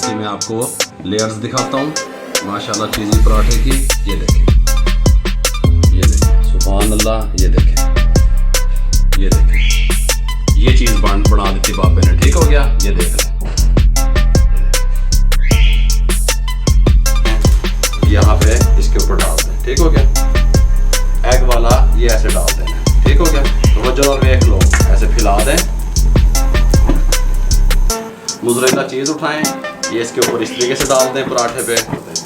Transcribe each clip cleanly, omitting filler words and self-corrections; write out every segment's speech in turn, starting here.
इसकी मैं आपको लेयर्स दिखाता हूँ माशाल्लाह चीज़ी पराठे की। ये देखें, ये देखें, सुभान अल्लाह। ये देखें, ये देखें, ये चीज़ बना दी थी बाबे ने। ठीक हो गया, ये देख लें। यहाँ पे इसके ऊपर डाल दें। ठीक हो गया, एग वाला ये ऐसे डाल देना। ठीक हो गया, तो वो जो देख लो ऐसे फैला दें। मोज़रेला चीज़ उठाएं, ये इसके ऊपर इस तरीके से डाल दें पराठे पे।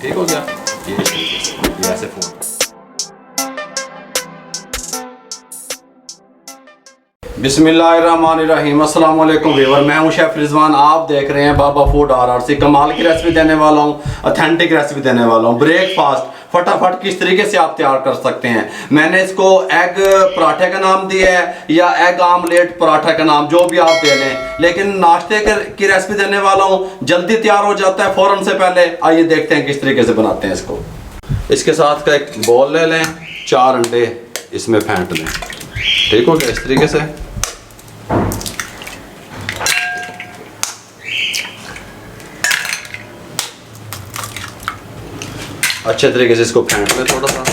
ठीक हो गया, ये इस तरीके से, ये ऐसे फोल्ड। बिस्मिल्लाहिर्रहमानिर्रहीम। अस्सलाम वालेकुम व्यूअर, मैं हूं शेफ रिजवान। आप देख रहे हैं बाबा फूड RRC। कमाल की रेसिपी देने वाला हूं, ऑथेंटिक रेसिपी देने वाला हूं। ब्रेकफास्ट फटाफट किस तरीके से आप तैयार कर सकते हैं। मैंने इसको एग पराठे का नाम दिया है या एग आमलेट पराठा का नाम, जो भी आप दे लें, लेकिन नाश्ते की रेसिपी देने वाला हूं। जल्दी तैयार हो जाता है फ़ौरन से पहले। आइए देखते हैं किस तरीके से बनाते हैं इसको। इसके साथ का एक बॉल ले लें, 4 अंडे इसमें फेंट लें। ठीक हो गया, इस तरीके से। अच्छे तरीके से इसको फेंट लें थोड़ा सा।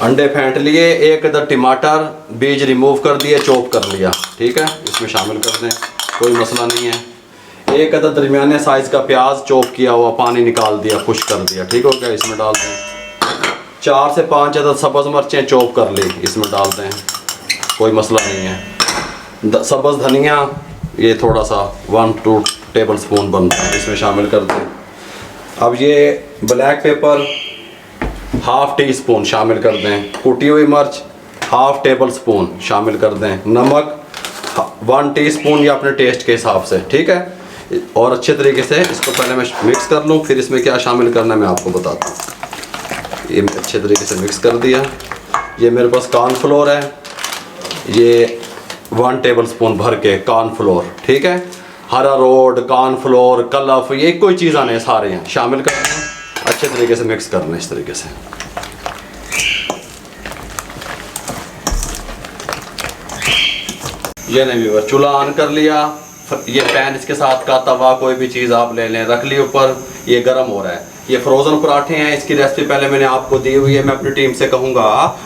अंडे फेंट लिए, एक अदर टमाटर बीज रिमूव कर दिए, चॉप कर लिया। ठीक है, इसमें शामिल कर दें, कोई मसला नहीं है। एक अदर दरमियाने साइज़ का प्याज चॉप किया हुआ, पानी निकाल दिया, खुश्क कर दिया। ठीक हो गया, इसमें डाल दें। 4 से 5 अदर सब्ज़ मिर्चें चॉप कर ली, इसमें डाल दें, कोई मसला नहीं है। सब्ज़ धनिया ये थोड़ा सा 1-2 टेबल स्पून बनता है, इसमें शामिल कर दें। अब ये ब्लैक पेपर ½ टी स्पून शामिल कर दें। कुटी हुई मिर्च ½ टेबल स्पून शामिल कर दें। नमक 1 टीस्पून या अपने टेस्ट के हिसाब से। ठीक है, और अच्छे तरीके से इसको पहले मैं मिक्स कर लूँ, फिर इसमें क्या शामिल करना है मैं आपको बताता हूँ। ये अच्छे तरीके से मिक्स कर दिया। ये मेरे पास कॉर्नफ्लोर है, ये 1 टेबल स्पून भर के कॉर्नफ्लोर। ठीक है, हरा रोड, कॉर्नफ्लोर, कलफ, ये कोई चीज़ आने सारे हैं, शामिल करना है। अच्छे तरीके से मिक्स करना है इस तरीके से। ये नहीं व्यूअर, चूल्हा ऑन कर लिया। ये पैन, इसके साथ का तवा, कोई भी चीज़ आप ले लें, रख ली ऊपर। ये गर्म हो रहा है। ये फ्रोज़न पराठे हैं, इसकी रेसिपी पहले मैंने आपको दी हुई है। मैं अपनी टीम से कहूँगा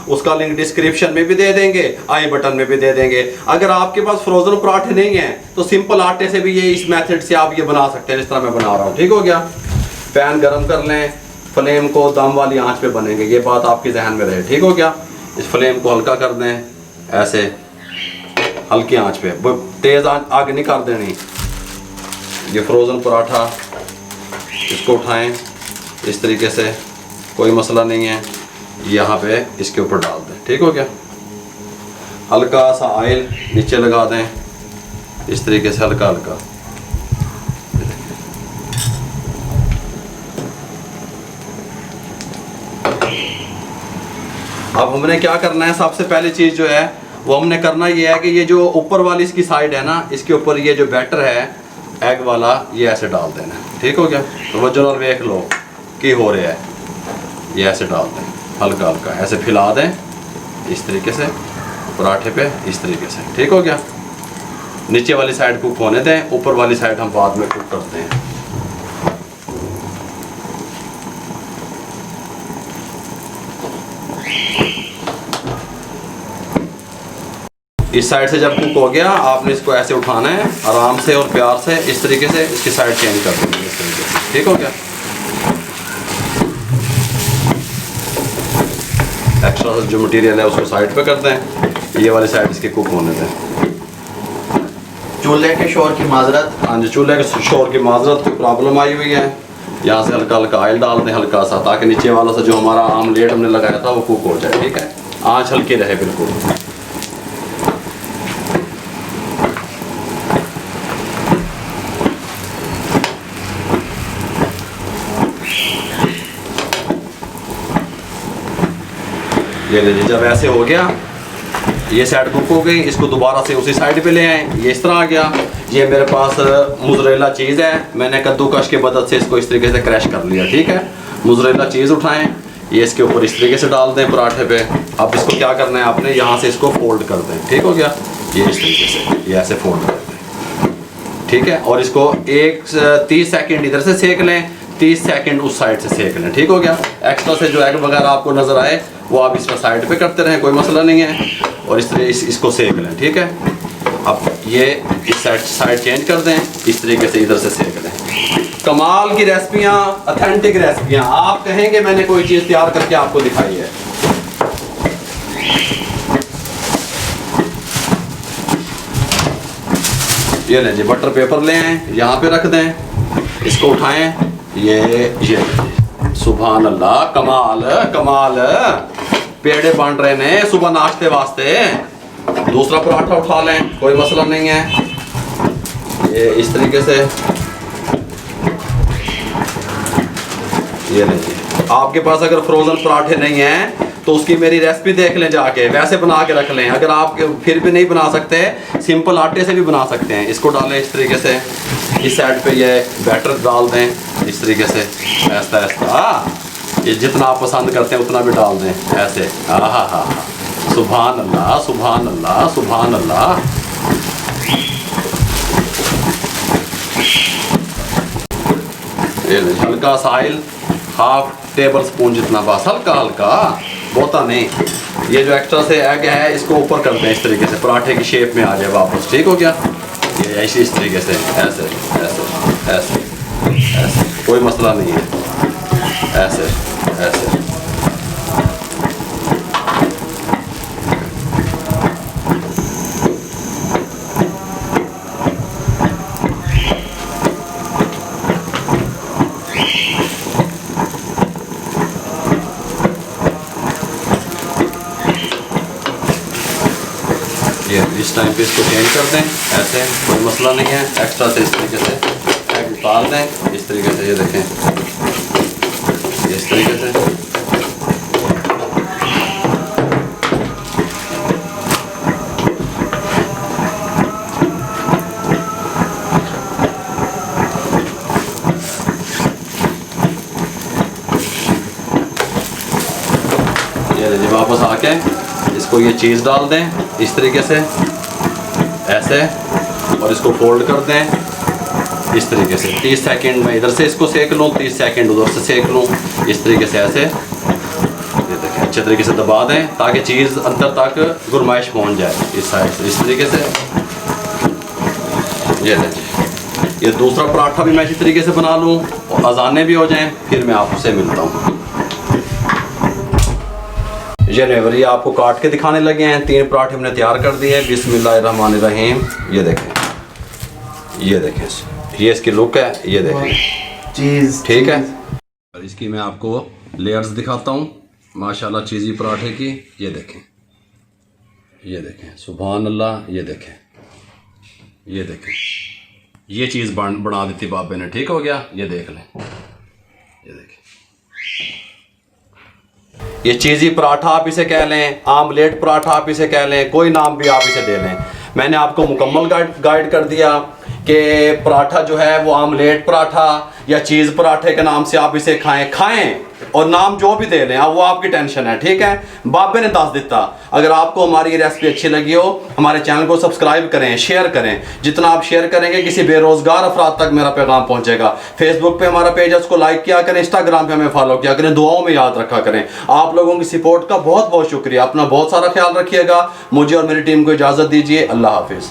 उसका लिंक डिस्क्रिप्शन में भी दे देंगे, आई बटन में भी दे देंगे। अगर आपके पास फ्रोज़न पराठे नहीं हैं तो सिंपल आटे से भी ये इस मेथड से आप ये बना सकते हैं, जिस तरह मैं बना रहा हूँ। ठीक हो गया, पैन गरम कर लें। फ्लेम को दम वाली आंच पे बनेंगे, ये बात आपके जहन में रहे। ठीक हो गया, इस फ्लेम को हल्का कर दें, ऐसे हल्की आंच पे, तेज़ आग नहीं कर देनी। ये फ्रोज़न पराठा, इसको उठाएं इस तरीके से, कोई मसला नहीं है। यहाँ पे इसके ऊपर डाल दें। ठीक हो गया, हल्का सा ऑयल नीचे लगा दें इस तरीके से, हल्का हल्का। अब हमने क्या करना है, सबसे पहली चीज़ जो है वो हमने करना ये है कि ये जो ऊपर वाली इसकी साइड है ना, इसके ऊपर ये जो बैटर है एग वाला, ये ऐसे डाल देना। ठीक हो गया, तो वो जो देख लो कि हो रहा है, ये ऐसे डाल दें, हल्का हल्का ऐसे फैला दें इस तरीके से पराठे पे, इस तरीके से। ठीक हो गया, नीचे वाली साइड कुक होने दें, ऊपर वाली साइड हम बाद में कुक करते हैं। इस साइड से जब कुक हो गया, आपने इसको ऐसे उठाना है आराम से और प्यार से, इस तरीके से इसकी साइड चेंज कर देंगे इस तरीके से। ठीक हो गया, एक्स्ट्रा जो मटेरियल है उसको साइड पे कर दें। ये वाली साइड इसके कुक होने दें। चूल्हे के शोर की माजरत। हाँ जी, चूल्हे के शोर की माजरत, की प्रॉब्लम आई हुई है। यहाँ से हल्का हल्का ऑयल डाल दें, हल्का सा, ताकि नीचे वाला सा जो हमारा आमलेट हमने लगाया था वो कुक हो जाए। ठीक है, आँच हल्की रहे बिल्कुल। ये लीजिए, जब ऐसे हो गया, ये साइड कुक हो गई, इसको दोबारा से उसी साइड पे ले आए, ये इस तरह आ गया। ये मेरे पास मोज़रेला चीज़ है, मैंने कद्दूकश की मदद से इसको इस तरीके से क्रैश कर लिया। ठीक है, मोज़रेला चीज़ उठाएं, ये इसके ऊपर इस तरीके से डाल दें पराठे पे। अब इसको क्या करना है, आपने यहाँ से इसको फोल्ड कर दें। ठीक हो गया, ये इस तरीके से, ये ऐसे फोल्ड कर दें। ठीक है। और इसको 30 सेकंड इधर से सेक लें, 30 सेकंड उस साइड से सेक लें, ठीक हो गया। एक्स्ट्रा से जो एग वगैरह आपको नज़र आए वो आप इसमें साइड पे करते रहें, कोई मसला नहीं है। और इस तरह इसको सेक लें, ठीक है। अब ये इस साइड चेंज कर दें, इस तरीके से इधर से सेक लें। कमाल की रेसिपियाँ, ऑथेंटिक रेसिपियाँ, आप कहेंगे मैंने कोई चीज़ तैयार करके आपको दिखाई है। ये लें जी, बटर पेपर लें, यहाँ पे रख दें, इसको उठाएं, ये सुभान अल्लाह, कमाल कमाल, पेड़े बन रहे ने सुबह नाश्ते वास्ते। दूसरा पराठा उठा लें, कोई मसला नहीं है। ये इस तरीके से ये लें जी। आपके पास अगर फ्रोज़न पराठे नहीं हैं तो उसकी मेरी रेसिपी देख लें जाके, वैसे बना के रख लें। अगर आप फिर भी नहीं बना सकते, सिंपल आटे से भी बना सकते हैं। इसको डालें इस तरीके से, इस साइड पे ये बैटर डाल दें इस तरीके से, ऐसा ऐसा, ये जितना आप पसंद करते हैं उतना भी डाल दें ऐसे। हाँ हाँ, सुभान अल्लाह सुभान अल्लाह सुभान अल्लाह। ये हल्का सा ऑयल, 1/2 टेबल स्पून जितना, बस हल्का हल्का, बहुता नहीं। ये जो एक्स्ट्रा से एग है इसको ऊपर करते हैं इस तरीके से, पराठे की शेप में आ जाए वापस, ठीक हो गया। ये ऐसे इस तरीके से, ऐसे ऐसे ऐसे ऐसे, कोई मसला नहीं है, ऐसे ऐसे। ये इस टाइम पे इसको चेंज कर दें ऐसे, कोई मसला नहीं है। एक्स्ट्रा से इस तरीके से एग उतार दें इस तरीके से, ये देखें इस तरीके से। ये जी, वापस आके इसको ये चीज़ डाल दें इस तरीके से ऐसे, और इसको फोल्ड कर दें इस तरीके से। 30 सेकंड में इधर से इसको सेक लूँ, 30 सेकंड उधर से सेक लूँ, इस तरीके से ऐसे। ये देखें, अच्छे तरीके से दबा दें ताकि चीज़ अंदर तक गुरमाइश पहुँच जाए इस साइड से, इस तरीके से। ये देखिए, ये दूसरा पराठा भी मैं इसी तरीके से बना लूँ और अजाने भी हो जाएँ, फिर मैं आपसे मिलता हूँ। ये नेवरी आपको काट के दिखाने लगे हैं। 3 पराठे हमने तैयार कर दिए हैं। बिस्मिल्लाहिर्रहमानिर्रहीम। ये देखें, ये देखें, ये इसकी लुक है, ये देखें चीज़, ठीक है। और इसकी मैं आपको लेयर्स दिखाता हूँ माशाल्लाह चीज़ी पराठे की। ये देखें, ये देखें, सुभान अल्लाह। ये देखें, ये देखें, ये चीज़ बना दी थी बाबे ने, ठीक हो गया। ये देख लें, ये देखें, ये चीज़ी पराठा आप इसे कह लें, आमलेट पराठा आप इसे कह लें, कोई नाम भी आप इसे दे लें। मैंने आपको मुकम्मल गाइड कर दिया कि पराठा जो है वो आमलेट पराठा या चीज़ पराठे के नाम से आप इसे खाएं, और नाम जो भी दे लें, अब वो आपकी टेंशन है, ठीक है। बाबे ने दस दिता। अगर आपको हमारी ये रेसिपी अच्छी लगी हो, हमारे चैनल को सब्सक्राइब करें, शेयर करें। जितना आप शेयर करेंगे किसी बेरोजगार अफराद तक मेरा पैगाम पहुंचेगा। फेसबुक पे हमारा पेज है, उसको लाइक किया करें, इंस्टाग्राम पे हमें फॉलो किया करें, दुआओं में याद रखा करें। आप लोगों की सपोर्ट का बहुत बहुत शुक्रिया। अपना बहुत सारा ख्याल रखिएगा। मुझे और मेरी टीम को इजाज़त दीजिए। अल्लाह हाफिज़।